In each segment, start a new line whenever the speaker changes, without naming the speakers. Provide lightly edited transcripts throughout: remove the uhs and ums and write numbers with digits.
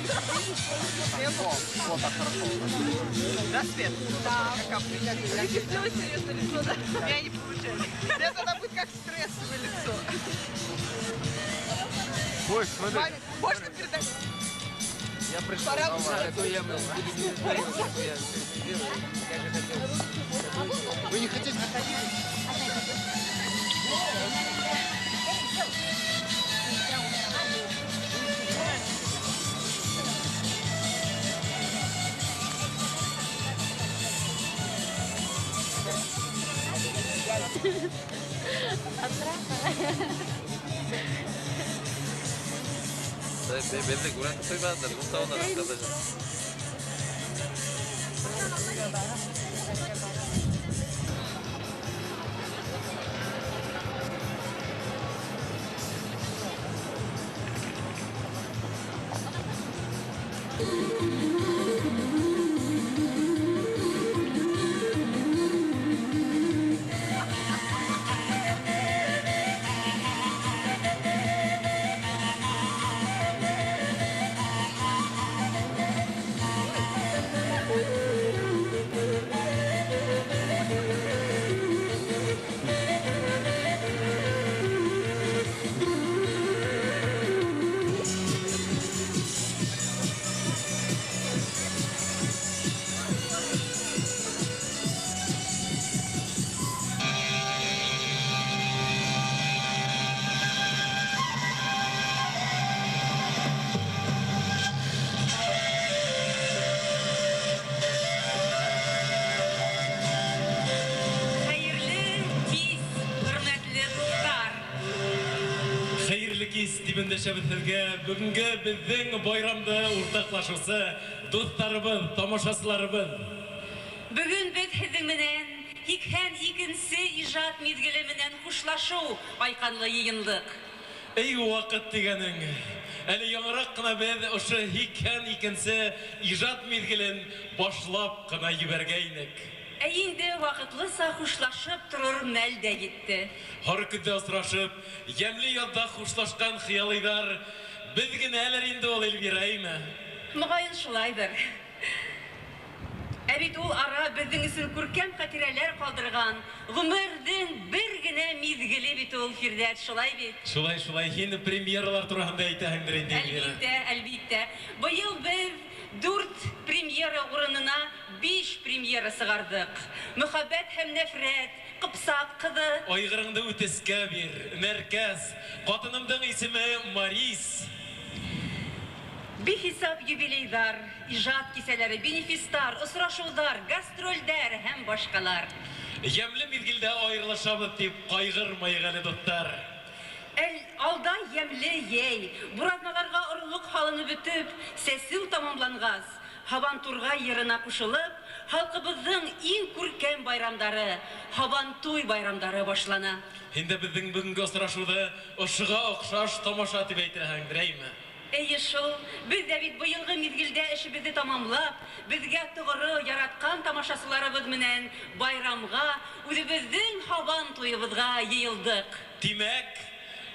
Вот так хорошо. Да, Свет? Да. Все серьезно лицо, да? У меня не получается. Мне тогда будет как стрессовое лицо.
Ой, смотри.
Можно передать?
Я пришел на вас. Вы не хотите?
Ben de Kur'an kısayı ben de Mustafa onlara arkadaşım.
Дибінде шәбіттерге бүгінгі біздің байрамды ортақлашысы, достарыбыз, тамашасыларыбыз.
Бүгін біз хізің менен, хикхән икінсі ижат мезгілі менен құшлашу айқанлы ейіндік.
Ей уақыт дегенің, әлі яңырақ қына біз ұшы хикхән икінсі ижат мезгілін башлап қына ебергейнік.
Әйінді вақытлыса құшлашып тұрыр мәлді етті.
Har күнде асырашып, емлі ядда құшлашқан қиялыйдар, бізгін әлір енді ол елбереймі?
Мұғайын шылайдыр. Әбет ол ара біздің ісін көркем қатирәлер қалдырған, ғұмырдың бір гіне мезгілі бет ол фирдәт шылай бет.
Шылай, енді премьералар тұрағында айтағыңдыр енді.
Әлбетте. Бұйыл біз 4 премьера орынына 5 премьера сығардық. Мұхаббет һәм нәфрет, қыпсақ қыды.
Ойғырыңды өтеске бір, мәркәз, қатынымдың исімі Марис.
Бихисап юбилейдар, ижат киселері, бенефистар, ұсырашудар, гастрольдер һәм башқалар.
Емлі мезгілде айырылышабыз деп қайғырмайғаны доттар.
Алда емлі ей, бұразналарға ұрылық халыны бүтіп, сәсіл тамамланғаз, Хабантурға еріна құшылып, халқыбыздың ең көркем байрамдары, Хабантуй байрамдары башлана.
Енді біздің бүгінгі ұсырашуды ұшыға оқшаш тамаша тіп әйтірәңдіреймі?
Әйе шыл, біз дәбит бұйылғы мезгілде ішібізді тамамлап, бізге тұғыры яратқан тамашасыларыбыз менен байрамға, өзіміздің Хабантуйыбызға ейілдік.
Демек,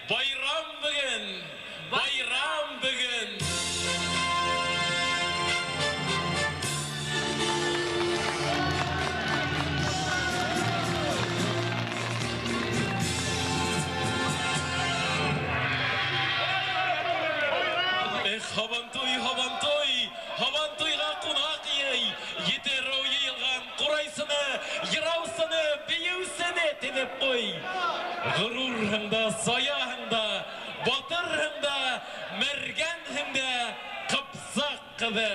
байрам бүгін! Хабантуйға қунақ ей, етер ау ейілған құрайсыны, ераусыны, бейеусіні теніп қой. Ғұрурыңда, саяғыңда, батырыңда, мәргәніңда, қыпсақ қыды.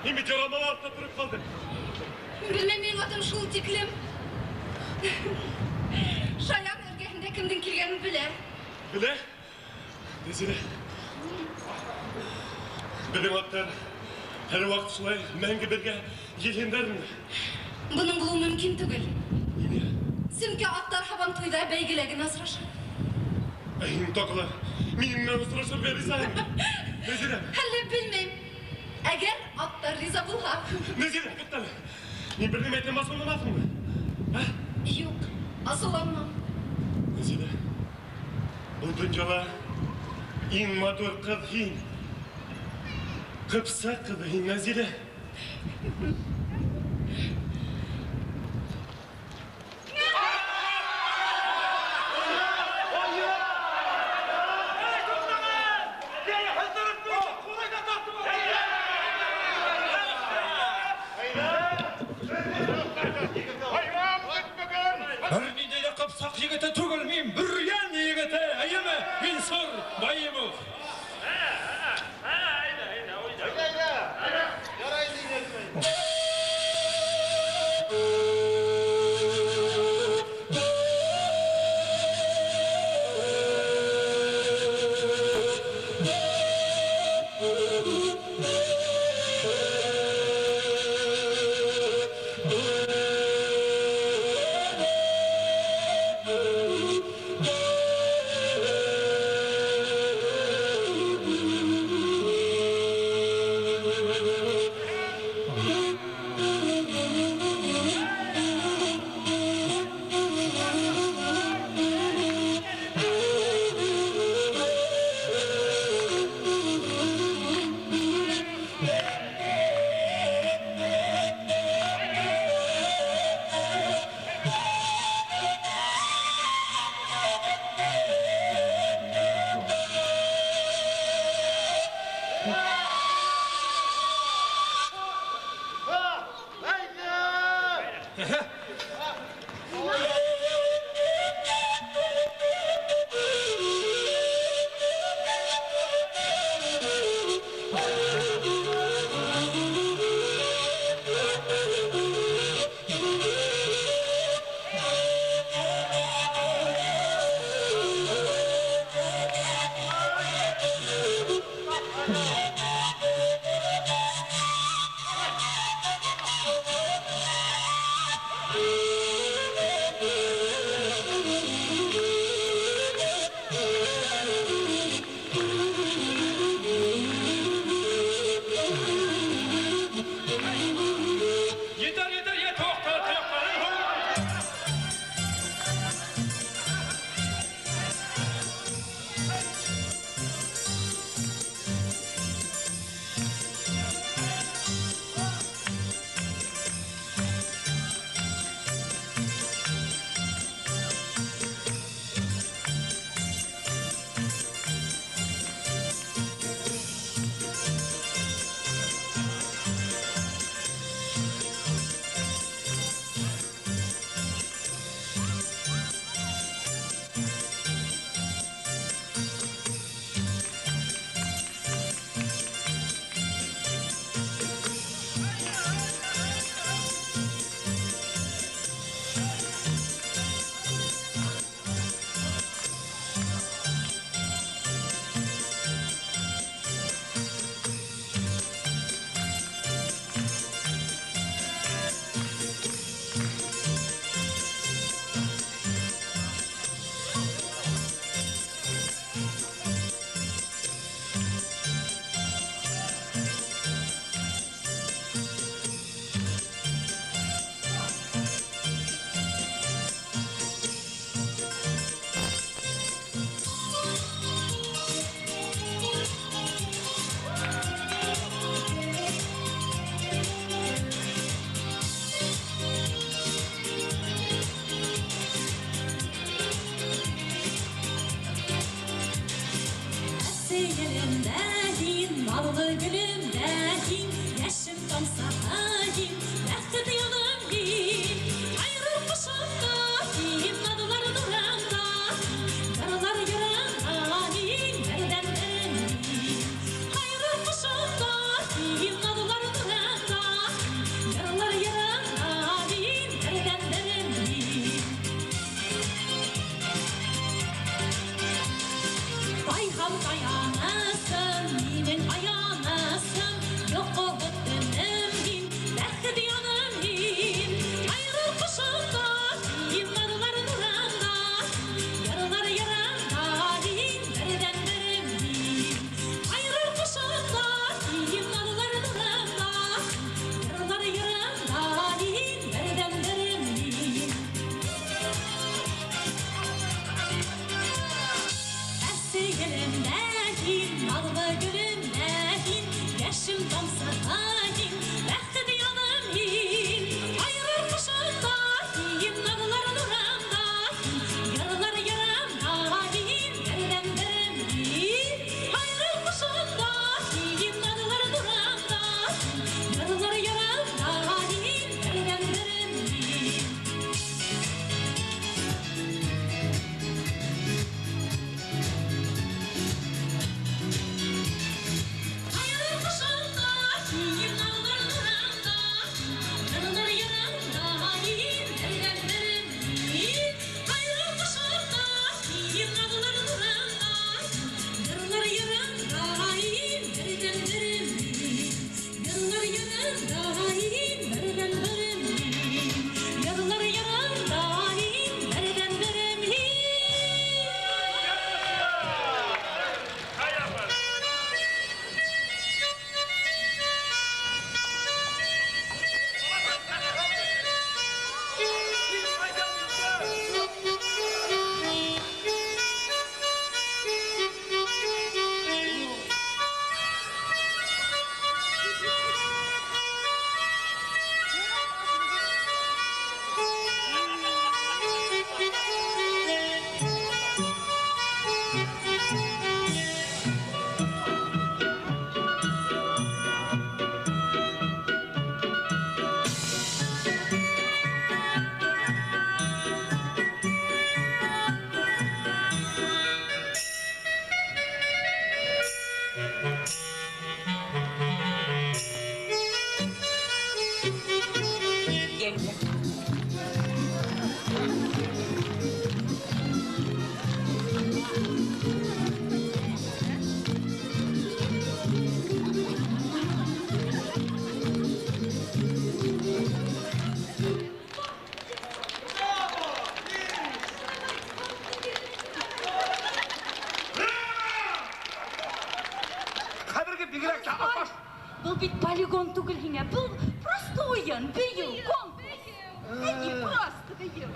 Неме жарамалы артта тұрып қалды.
Білмем, мен атым шул тиклем. Шаян өлгенде кімдің келгенін біле.
Біле? Нәзира. Білім аттар әр уақыт шылай мәңгі бірге елендерін.
Бұның бұлу мүмкін түгіл.
Неме?
Сүмке аттар хабан тойда бәйгілегін асырашы.
Әйін тоқылы, менің ұсырашыр бәрі сайын. Нәзира.
Әлі білмем. Әгер аттар риза бұлға.
Нәзира, күтталі. Мен бірден әйтен басылмамадым ба?
Юк, асыланмам.
Нәзира, бұл дүнжала ең мадур қыз ең. Қыпса қызы ең, Нәзира.
Бірнедегі қыпсақ жігіті түгілмейм, бүрген егіті, әйемі, Винсор Байымов.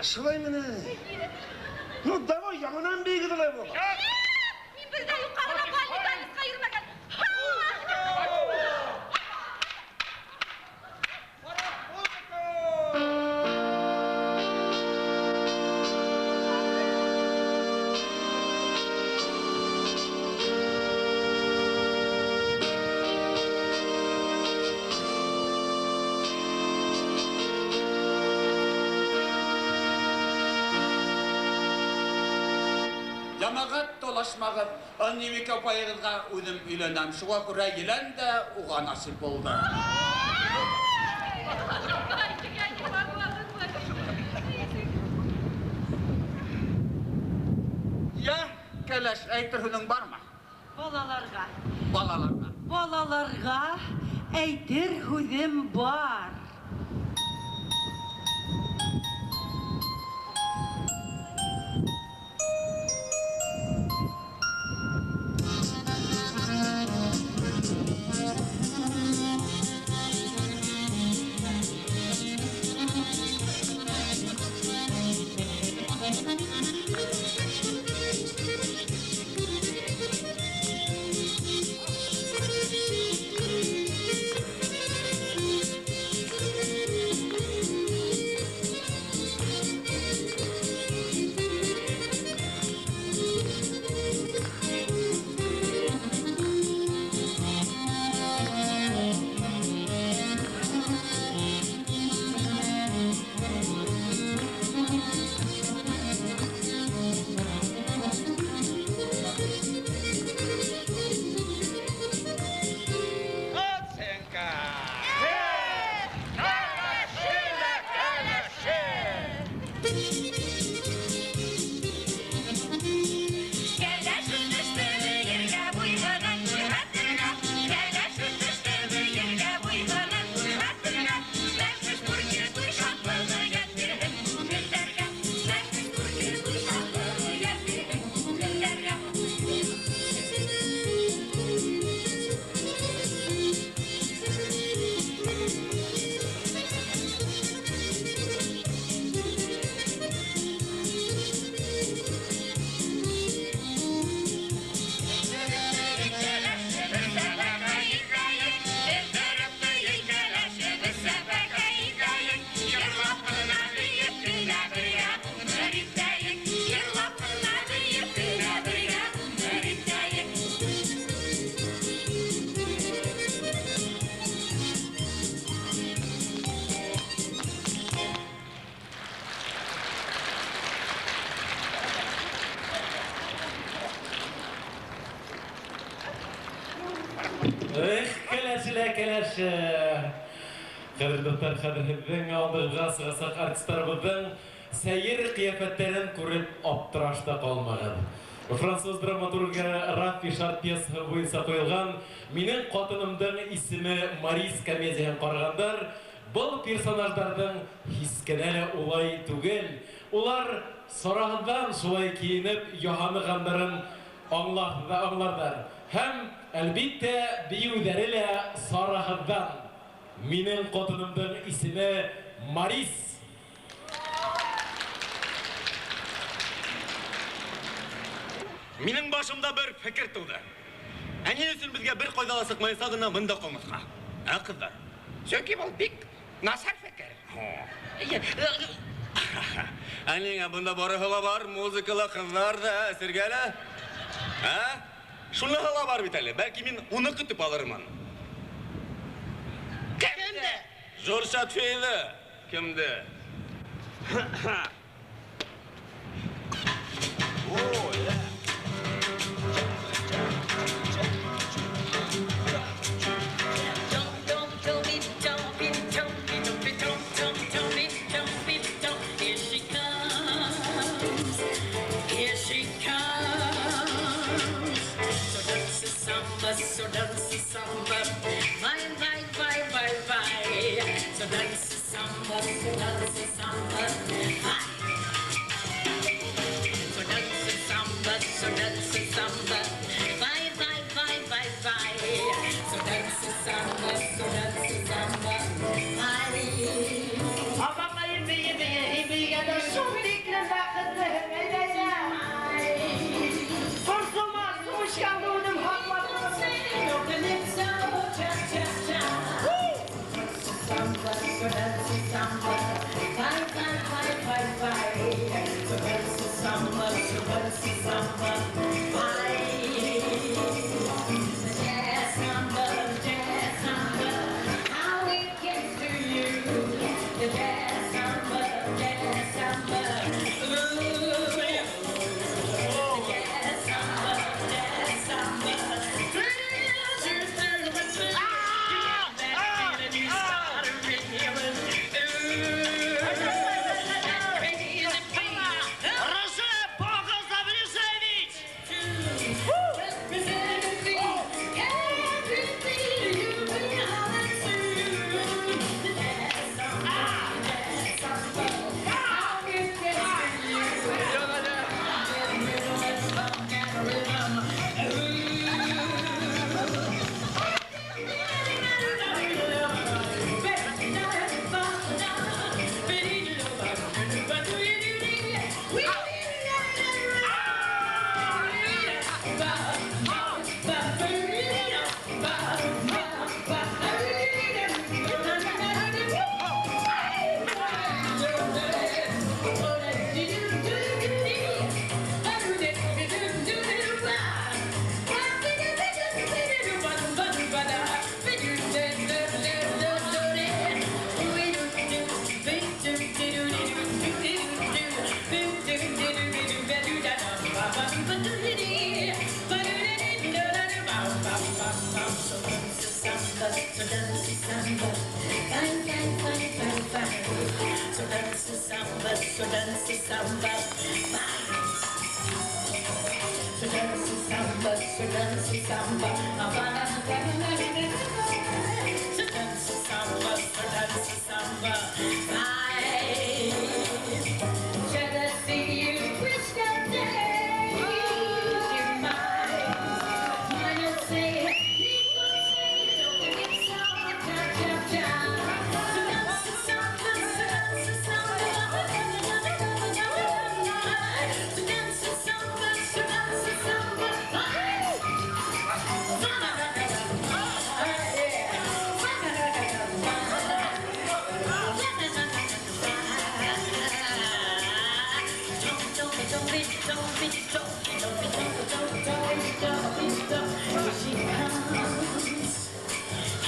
Шылай мені. Ну, давай, яңынан бейгіділай бол.
Мен бірден yuqarıda ballidanызға үйірмеген.
Ямағат толашмағат, аннемеке апайығызға өзім үйленем. Шуға күрә елен де уға насip болды. Я, кәләш, әйтір хүнің бар ма?
Балаларға.
Балаларға.
Балаларға әйтер хүзім бар.
Кәләш. Қадір достар, қадірдің алдыға сығасақ артистарымыздың сәйір қияфеттерін көріп аптырашта қалмаған. Француз драматургы Рафи Шарт пьесасы бойынша қойылған «Менің қатынымдың исімі Марис» комедиясын қарағандар, бұл персонаждардың хискенелі олай түгел. Олар сорағыдан шулай киініп, яғанығандарын аңлардар. Һәм әлбетте биюдәре лә сарағыдан. Менің қатынымдың исімі Марис.
Менің башымда бір пікір туды. Әне үшін бізге бір қойдала сықмайса ғына мұнда қылмысқа. Қыздар, сөйке бұл бек насар пікір. Әнең бұнда бары ғыла бар, музыкалы қыздар да әсіргелі. Шуны ғыла бар бітәлі, бәлкі мен оны күтіп алырмын. Кімді? Жоршат фейлі. Кімді?
So dance samba, bye bye bye bye bye. So dance samba, bye. Dünyada şundikle bakıtlı edeceğim. Kursuma suşkan durdum haklarım.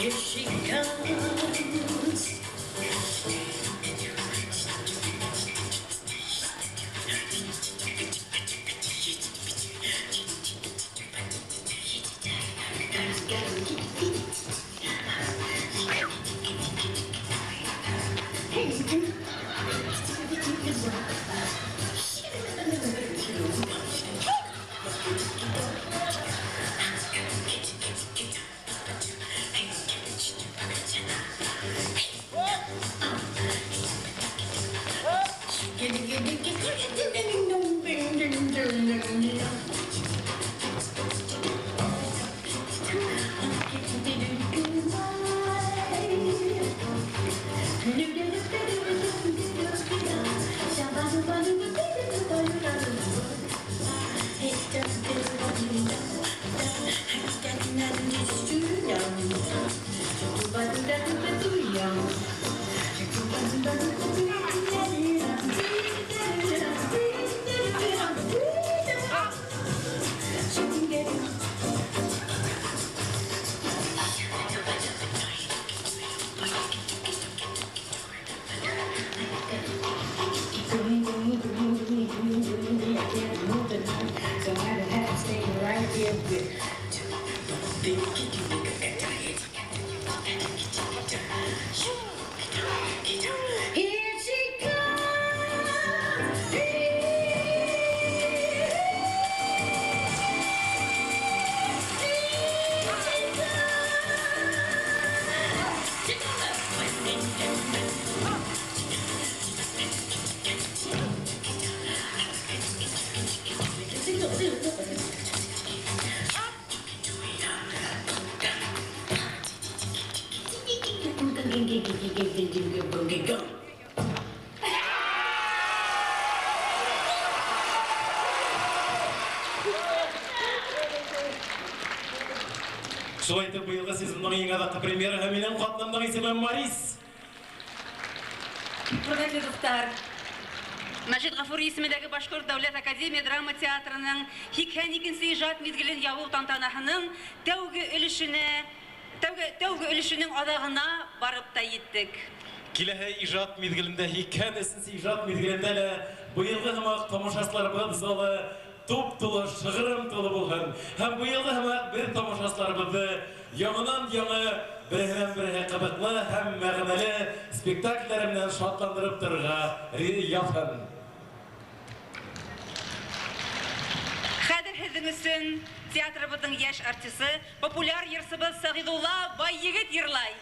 Here she comes.
Шулай итеп, быелгы сезонның иң адаклы премьераһы минең катнамдагы исемем Марис.
Хөрмәтле дуслар, Мәҗит Гафури исемендәге Башкорт дәүләт академия драма театрының 82нче иҗат мизгелен ябу тантанаһының тәүге өлешенең адагына барып та еттек.
Киләһе иҗат мизгелендә 82нче иҗат мизгелендә лә быелгы һәм тамашачыларыбыз залы туп-тулы, шыгырым тулы булган. Һәм быелгы һәм бер тамашачыларыбызны яңа берәһен-берәһе кыбыклы һәм мәгънәле спектакльләр белән шатландырып торырга якын.
Хәзер һезнең өчен театрыбызның яшь артисты, популяр йырчыбыз Сагыйдулла Байегет йырлай.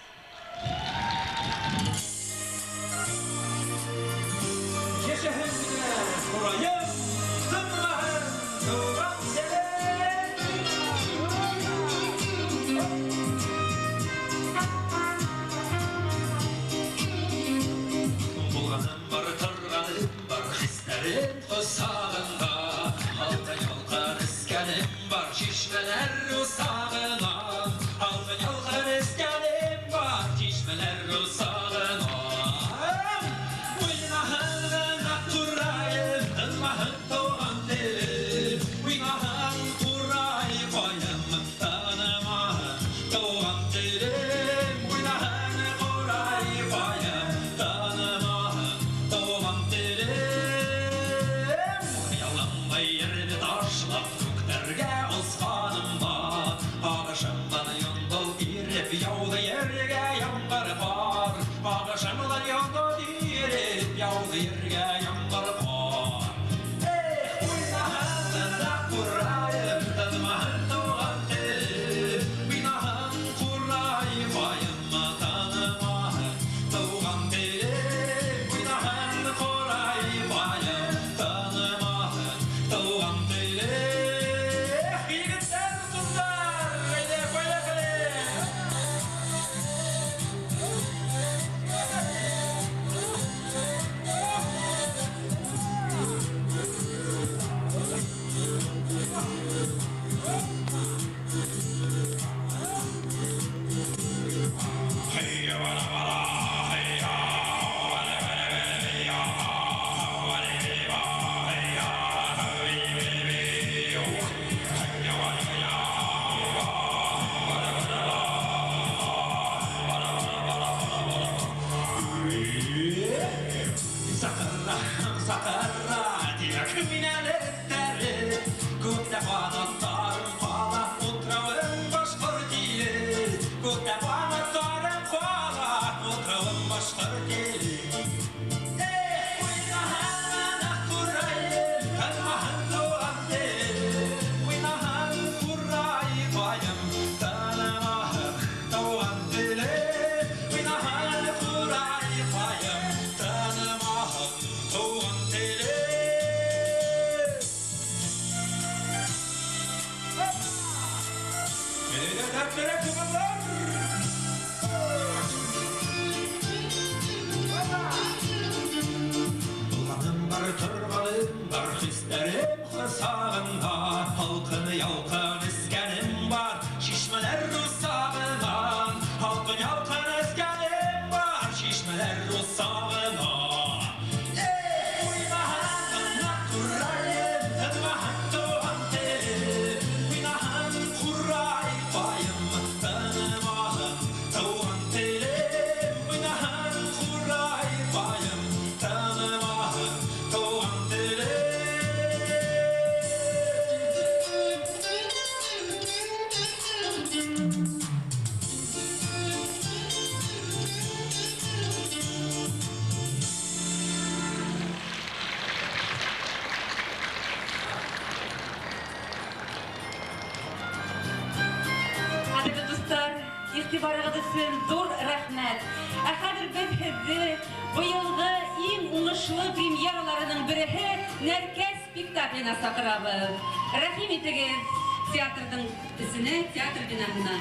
игътибарыгыз өчен зур рәхмәт. Ә хәзер без һезне быелгы иң уңышлы премьераларының береһе Нәркәс спектакленә сакырабыз. Рәхим итегез театрның исенә, театр бинасына.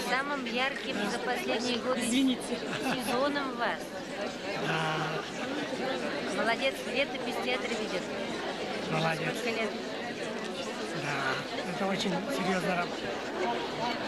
Самым ярким за последние годы сезоном вас. Молодец, летопись театра ведет.
Молодец.
Сколько лет?
Да, это очень серьезная работа.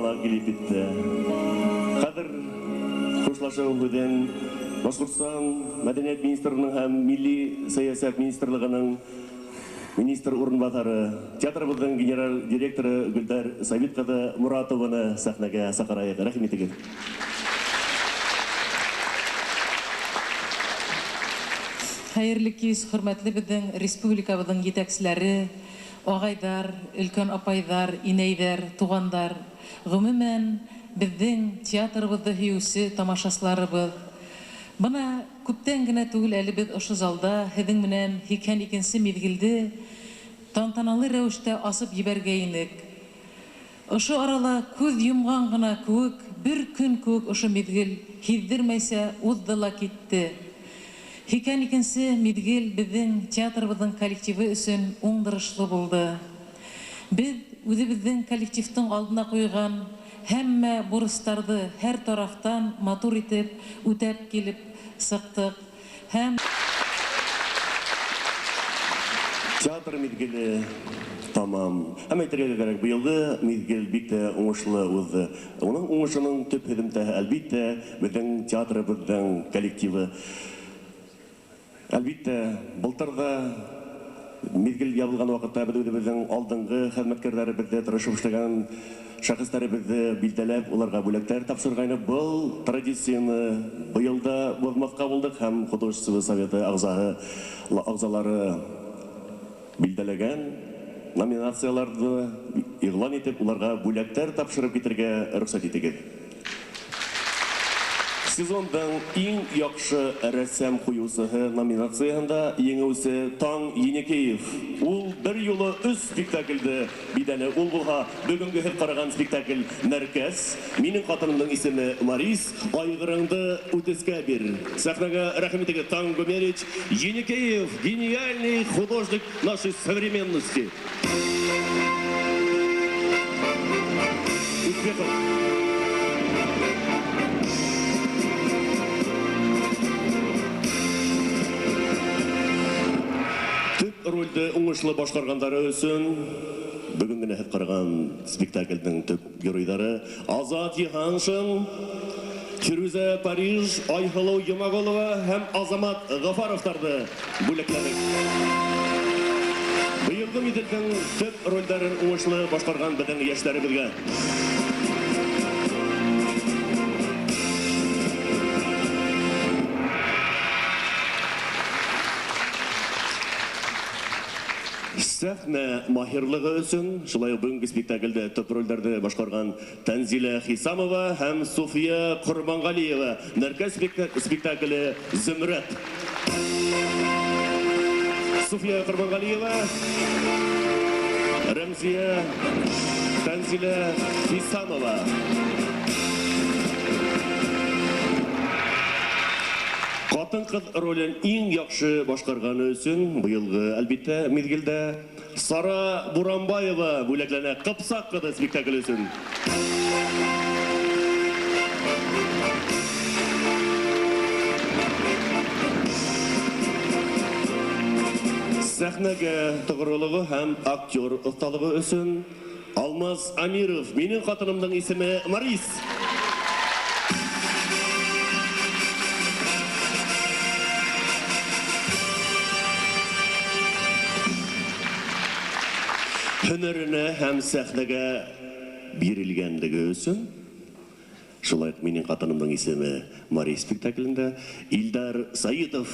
аяғына келіп бітті. Қазір қошлашу бүгін Башқұртстан Мәдениет министрінің һәм Милли саясат министрлігінің министр орынбасары, театрыбыздың генерал директоры Гүлдар Сабитқызы Мұратованы сахнаға шақырайық. Рахмет етіңіз.
Хәерле кич, хөрмәтле безнең республикабызның җитәкчеләре, агайдар, өлкән апайдар, инәйдәр, тугандар, гомумән безнең театрыбызны һөюче тамашачыларыбыз. Бына күптән генә түгел әле без ошо залда һеҙҙең менән һикән икенсе миҙгилде тантаналы рәүештә асып ебәргәйнек. Ошо арала күҙ йомған гына кеүек, бер көн кеүек ошо миҙгил һиҙҙермәйсә уҙҙы ла китте. Һикән икенсе миҙгил беҙҙең театрыбыҙҙың коллективы өсөн уңдырышлы булды. Беҙ үҙебеҙҙең коллективтың алдына ҡуйған һәммә бурыстарҙы һәр тарафтан матур итеп үтәп килеп сыҡтык. Һәм
Театр миҙгеле тамам. Һәм әйтергә кәрәк, быйылғы миҙгел бик тә уңышлы уҙҙы. Уның уңышының төп һөҙөмтәһе, әлбиттә, беҙҙең театрыбыҙҙың коллективы. Әлбиттә, былтырҙа миҙгел ябылған ваҡытта беҙ үҙебеҙҙең алдынғы хеҙмәткәрҙәребеҙҙе, тырышып эшләгән шәхестәребеҙҙе билдәләп, уларға бүләктәр тапшырғайны. Был традицияны быйылда боҙмаҫҡа булдык һәм художество советы ағзалары билдәләгән номинацияларҙы иғлан итеп, уларға бүләктәр тапшырып китергә рөхсәт итегеҙ. Сезондың иң яҡшы рәссам ҡуйыусыһы номинацияһында еңеүсе Таң Енекеев. Ул бер юлы 3 спектакльды бидәне. Ул булһа, бөгөнгө һеҙ ҡараған спектакль Нәркәс. Минең ҡатынымдың исеме Марис. Айғырыңды үтескә бир. Сәхнәгә рәхмәт итегеҙ, Таң Гумерич. Енекеев, гениальный художник нашей современности. Успехов! Рольді уңышлы башҡарғандары өсөн бөгөн генә һеҙ ҡараған спектаклдың төп геройҙары Азат Йыһаншин, Фирүзә Париж, Айһылыу Йомағолова һәм Азамат Ғафаровтарҙы бүләкләдек. Быйылғы миҙгелдең төп ролдәрен уңышлы башҡарған беҙҙең йәштәребеҙгә сәхнә маһирлығы өсөн, шулай бүгенге спектакльдә төп ролдәрҙе башҡарған Тәнзилә Хисамова һәм Суфия Ҡорбанғалиева. Нәркәс спектакле Зөмрәт. Суфия Ҡорбанғалиева, Рәмзия, Тәнзилә Хисамова. Ҡатын-ҡыҙ ролен иң яҡшы башҡарғаны өсөн быйылғы, әлбиттә, миҙгелдә Сара Буранбаева бүләкләнә Ҡыпсаҡ ҡыҙы спектакль өсөн. Сәхнәгә тоғролоғо һәм актер оҫталығы өсөн Алмаз Амиров. Минең ҡатынымдың исеме Марис. Һөнәренә һәм сәхнәгә бирелгәнлеге өсөн, шулай минең ҡатынымдың исеме Марис спектаклендә Илдар Саитов.